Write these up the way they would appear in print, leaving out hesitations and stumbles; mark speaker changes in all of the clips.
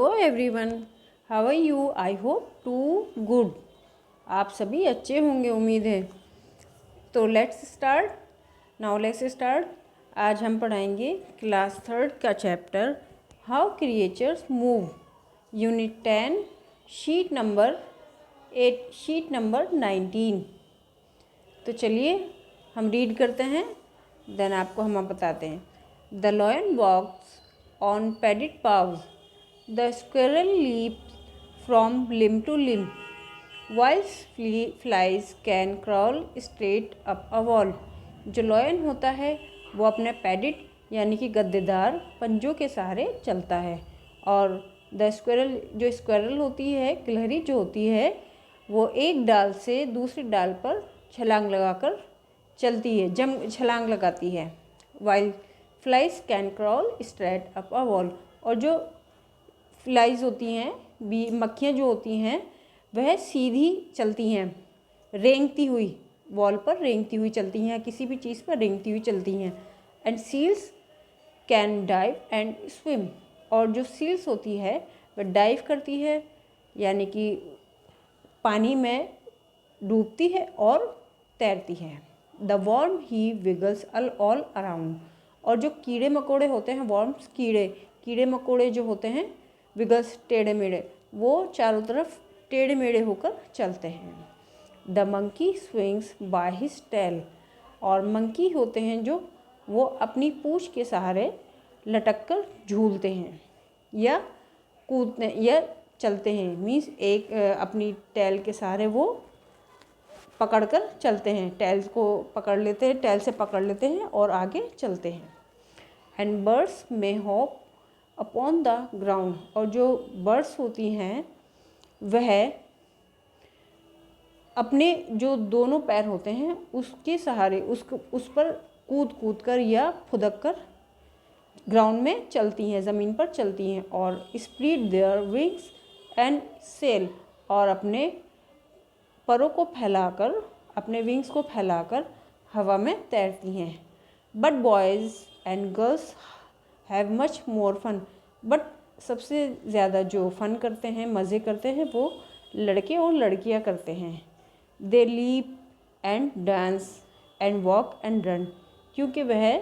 Speaker 1: Hello everyone, how are you? I hope to good. आप सभी अच्छे होंगे, उम्मीद है। तो लेट्स स्टार्ट। आज हम पढ़ाएंगे क्लास 3 का chapter how creatures move, unit 10, sheet number 19। तो चलिए हम रीड करते हैं, देन आपको हम बताते हैं। The lion walks on padded paws, the squirrel leaps from limb to limb, whilst flies can crawl straight up a wall। जो लॉयन होता है वो अपने पैडेड यानी कि गद्देदार पंजों के सहारे चलता है, और द स्क्विरल जो स्क्विरल होती है, गिलहरी जो होती है, वो एक डाल से दूसरी डाल पर छलांग लगाकर चलती है, छलांग लगाती है। While flies can crawl straight up a wall, और जो फ्लाइज होती हैं, मक्खियाँ जो होती हैं, वह सीधी चलती हैं, रेंगती हुई, वॉल पर रेंगती हुई चलती हैं, किसी भी चीज़ पर रेंगती हुई चलती हैं। And seals can dive and swim, और जो सील्स होती है वह डाइव करती है यानी कि पानी में डूबती है और तैरती है। The worm he विगल्स all around, और जो कीड़े मकोड़े होते हैं, वर्म्स कीड़े मकोड़े जो होते हैं, विगल्स टेढ़े मेढ़े, वो चारों तरफ टेढ़े मेढ़े होकर चलते हैं। The monkey swings by his tail, और मंकी होते हैं जो वो अपनी पूंछ के सहारे लटक कर झूलते हैं या कूदते या चलते हैं। मीन्स एक अपनी टेल के सहारे वो पकड़कर चलते हैं, टेल को पकड़ लेते हैं, टेल से पकड़ लेते हैं और आगे चलते हैं। एंड बर्ड्स में हॉप अपॉन द ग्राउंड, और जो बर्ड्स होती हैं वह अपने जो दोनों पैर होते हैं उसके सहारे उस पर कूद कर या फुदक कर ग्राउंड में चलती हैं, ज़मीन पर चलती हैं। और spread their wings and sail, और अपने परों को फैलाकर, अपने विंग्स को फैलाकर हवा में तैरती हैं। But boys and girls have much more fun, but सबसे ज़्यादा जो फ़न करते हैं, मज़े करते हैं, वो लड़के और लड़कियां करते हैं। They leap and dance and walk and run, क्योंकि वह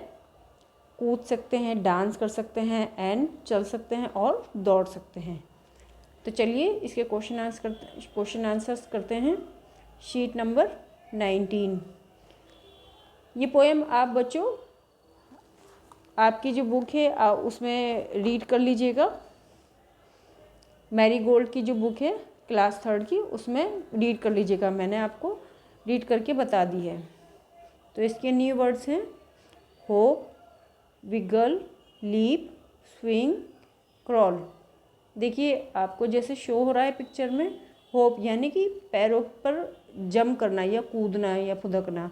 Speaker 1: कूद सकते हैं, डांस कर सकते हैं, एंड चल सकते हैं और दौड़ सकते हैं। तो चलिए इसके क्वेश्चन आंसर्स करते हैं। Sheet number 19। ये पोएम आप बच्चों आपकी जो बुक है उसमें रीड कर लीजिएगा। मैरी गोल्ड की जो बुक है क्लास 3 की, उसमें रीड कर लीजिएगा, मैंने आपको रीड करके बता दी है। तो इसके न्यू वर्ड्स हैं hop, wiggle, leap, swing, crawl. देखिए आपको जैसे शो हो रहा है पिक्चर में, होप यानी कि पैरों पर जंप करना या कूदना या फुदकना,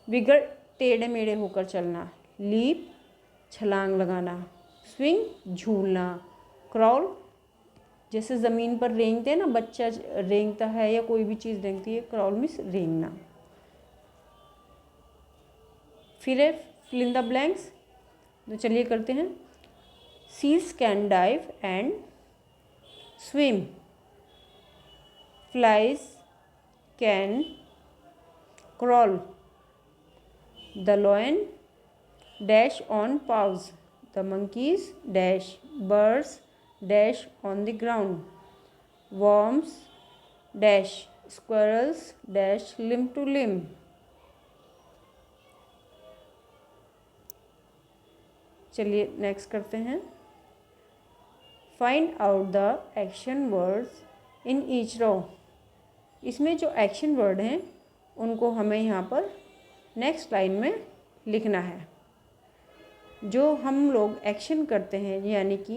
Speaker 1: विगल टेढ़े मेढ़े होकर चलना, लीप छलांग लगाना, स्विंग झूलना, क्रॉल जैसे ज़मीन पर रेंगते हैं ना, बच्चा रेंगता है या कोई भी चीज़ रेंगती है, क्रॉल मीन्स रेंगना। फिर है फिल इन द ब्लैंक्स। तो चलिए करते हैं। Seals can dive and swim, flies can crawl, the lion dash on paws, the monkeys dash birds dash on the ground, worms dash squirrels dash limb to limb। चलिए next करते हैं। Find out the action words in each row, इसमें जो action word हैं उनको हमें यहाँ पर नेक्स्ट लाइन में लिखना है। जो हम लोग एक्शन करते हैं यानी कि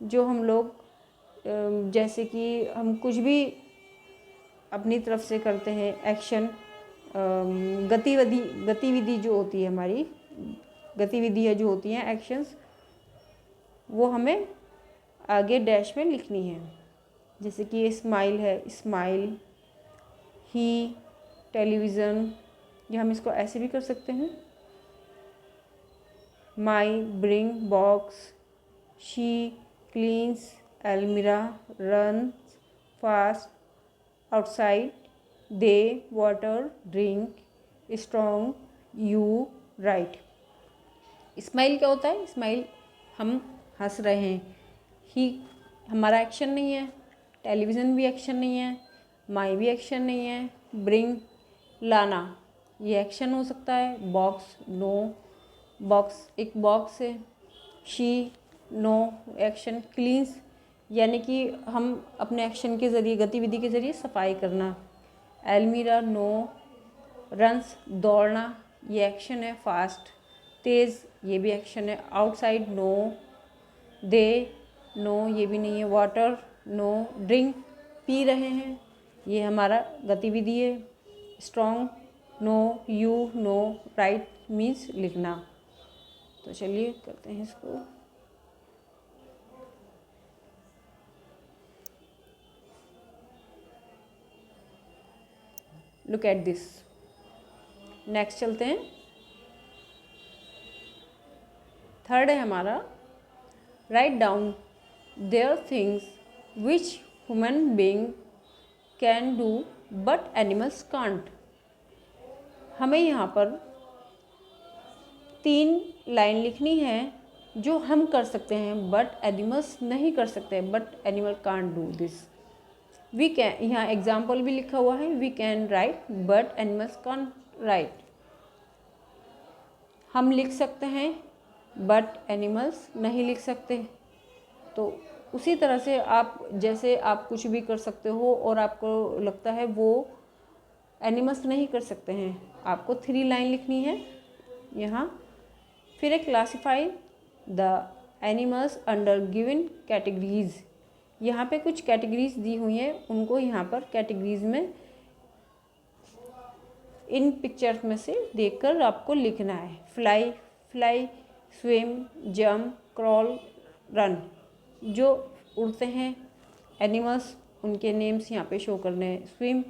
Speaker 1: जो हम लोग जैसे कि हम कुछ भी अपनी तरफ से करते हैं एक्शन, गतिविधि जो होती है, हमारी गतिविधियाँ जो होती हैं, एक्शंस, वो हमें आगे डैश में लिखनी है। जैसे कि ये स्माइल है, स्माइल, ही, टेलीविज़न, या हम इसको ऐसे भी कर सकते हैं, my, bring, box, she cleans almirah runs fast outside they water drink strong you right. Smile क्या होता है? स्माइल हम हंस रहे हैं। ही हमारा एक्शन नहीं है, टेलीविज़न भी एक्शन नहीं है, माई भी एक्शन नहीं है, ब्रिंग लाना ये एक्शन हो सकता है, बॉक्स नो बॉक्स एक बॉक्स है, शी नो एक्शन, क्लीन्स यानी कि हम अपने एक्शन के ज़रिए गतिविधि के ज़रिए सफाई करना, एल्मीरा नो, रन्स दौड़ना ये एक्शन है, फास्ट तेज़ ये भी एक्शन है, आउटसाइड नो, दे नो ये भी नहीं है, वाटर नो, ड्रिंक पी रहे हैं ये हमारा गतिविधि है, strong no, you know, right means लिखना। तो चलिए करते हैं इसको। Look at this. नेक्स्ट चलते हैं। थर्ड है हमारा write down their things which human being can do but animals can't. हमें यहाँ पर 3 लाइन लिखनी है जो हम कर सकते हैं बट एनिमल्स नहीं कर सकते, but animal can't do this. We can, यहाँ एग्जाम्पल भी लिखा हुआ है, we can write but animals can't write. हम लिख सकते हैं बट एनिमल्स नहीं लिख सकते। तो उसी तरह से आप जैसे आप कुछ भी कर सकते हो और आपको लगता है वो एनिमल्स नहीं कर सकते हैं, आपको 3 लाइन लिखनी है यहाँ। फिर है classify the animals under given categories. यहाँ पे कुछ कैटेगरीज दी हुई हैं, उनको यहाँ पर कैटेगरीज में इन पिक्चर्स में से देखकर आपको लिखना है। Fly fly, swim, jump, crawl, run. जो उड़ते हैं एनिमल्स उनके नेम्स यहाँ पे शो करने हैं। स्विम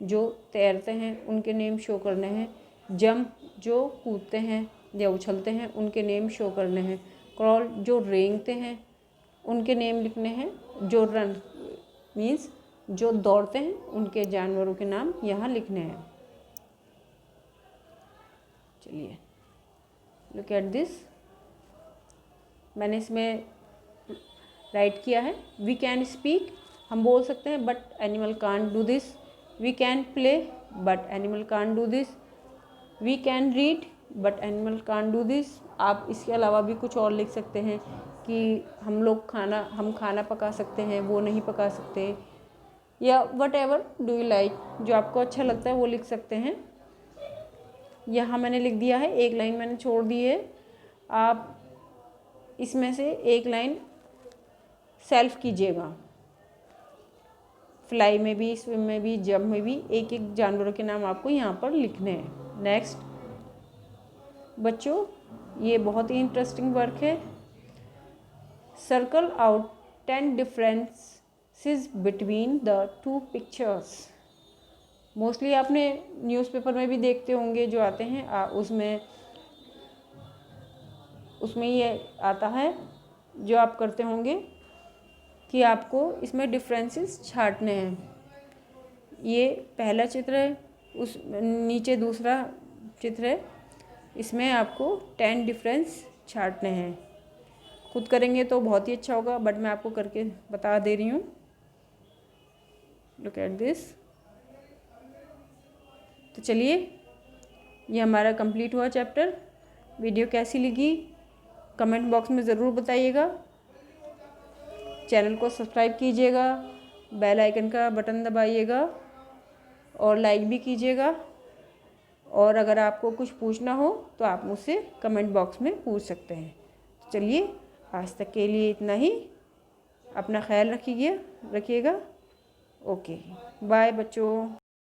Speaker 1: जो तैरते हैं उनके नेम शो करने हैं। जंप जो कूदते हैं या उछलते हैं उनके नेम शो करने हैं। क्रॉल जो रेंगते हैं उनके नेम लिखने हैं। जो रन मीन्स जो दौड़ते हैं उनके जानवरों के नाम यहाँ लिखने हैं। चलिए लुक एट दिस। मैंने इसमें राइट किया है वी कैन स्पीक, हम बोल सकते हैं but animal can't do this. We can play but animal can't do this. We can read but animal can't do this. आप इसके अलावा भी कुछ और लिख सकते हैं कि हम खाना पका सकते हैं, वो नहीं पका सकते, या what ever do you like, जो आपको अच्छा लगता है वो लिख सकते हैं। यहाँ मैंने लिख दिया है, 1 लाइन मैंने छोड़ दी है। आप इसमें से 1 लाइन सेल्फ कीजिएगा। फ्लाई में भी, स्विम में भी, जंप में भी एक एक जानवरों के नाम आपको यहाँ पर लिखने हैं। नेक्स्ट बच्चों, ये बहुत ही इंटरेस्टिंग वर्क है। Circle out 10 differences between the 2 pictures. Mostly आपने न्यूज़पेपर में भी देखते होंगे जो आते हैं, उसमें ये आता है जो आप करते होंगे कि आपको इसमें डिफरेंसेस छांटने हैं। ये पहला चित्र है, उस नीचे दूसरा चित्र है, इसमें आपको 10 डिफरेंस छांटने हैं। खुद करेंगे तो बहुत ही अच्छा होगा, बट मैं आपको करके बता दे रही हूँ। Look at this. तो चलिए, ये हमारा कंप्लीट हुआ चैप्टर। वीडियो कैसी लगी कमेंट बॉक्स में ज़रूर बताइएगा। चैनल को सब्सक्राइब कीजिएगा, बेल आइकन का बटन दबाइएगा और लाइक भी कीजिएगा। और अगर आपको कुछ पूछना हो तो आप मुझसे कमेंट बॉक्स में पूछ सकते हैं। चलिए, आज तक के लिए इतना ही। अपना ख्याल रखिएगा। ओके, बाय बच्चों।